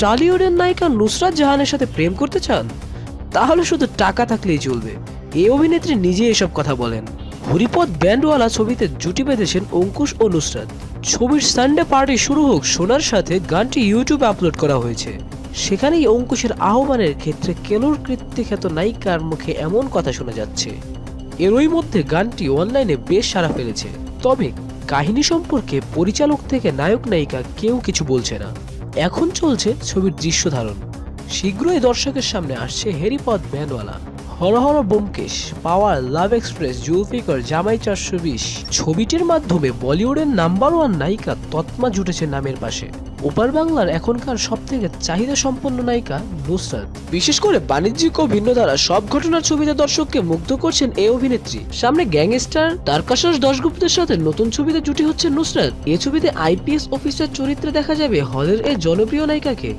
টলিউডের নায়িকা নুসরাত জাহানের সাথে প্রেম করতে চান? তাহলে শুধু টাকা থাকলেই চলবে। এই অভিনেত্রী নিজে এসব কথা বলেন। হরিপদ ব্যান্ডওয়ালা ছবিতে জুটি বেঁধেছেন অঙ্কুশ ও নুসরাত। ছবির সানডে পার্টি শুরু হোক সোনার সাথে গানটি ইউটিউবে আপলোড করা হয়েছে। সেখানেই অঙ্কুশের আহ্বানের ক্ষেত্রে কেলোর কৃত্যে খ্যাত নায়িকার মুখে এমন কথা শোনা যাচ্ছে। এরই মধ্যে গানটি অনলাইনে বেশ সাড়া ফেলেছে। তবে কাহিনী সম্পর্কে পরিচালক থেকে নায়ক নায়িকা কেউ কিছু বলছে না। এখন চলছে ছবির দৃশ্য ধারণ। শীঘ্রই দর্শকের সামনে আসছে হরিপদ ব্যান্ডওয়ালা, হর হর ব্যোমকেশ, পাওয়ার, লাভ এক্সপ্রেস, জুলফিকার, জামাই 420 ছবিটির মাধ্যমে বলিউডের নাম্বার 1 নায়িকা তৎমা জুটেছে নামের পাশে। ওপার বাংলার এখনকার সবথেকে চাহিদা সম্পন্ন নায়িকা নুসরাত। বিশেষ করে বাণিজ্যিক ও ভিন্ন ধারা সব ঘটনার ছবিতে দর্শককে মুগ্ধ করছেন এই অভিনেত্রী। সামনে গ্যাংস্টার তারকাশাস দাশগুপ্তের সাথে নতুন ছবিতে জুটি হচ্ছে নুসরাত। এই ছবিতে আইপিএস অফিসার চরিত্রে দেখা যাবে হলের এই জনপ্রিয় নায়িকাকে।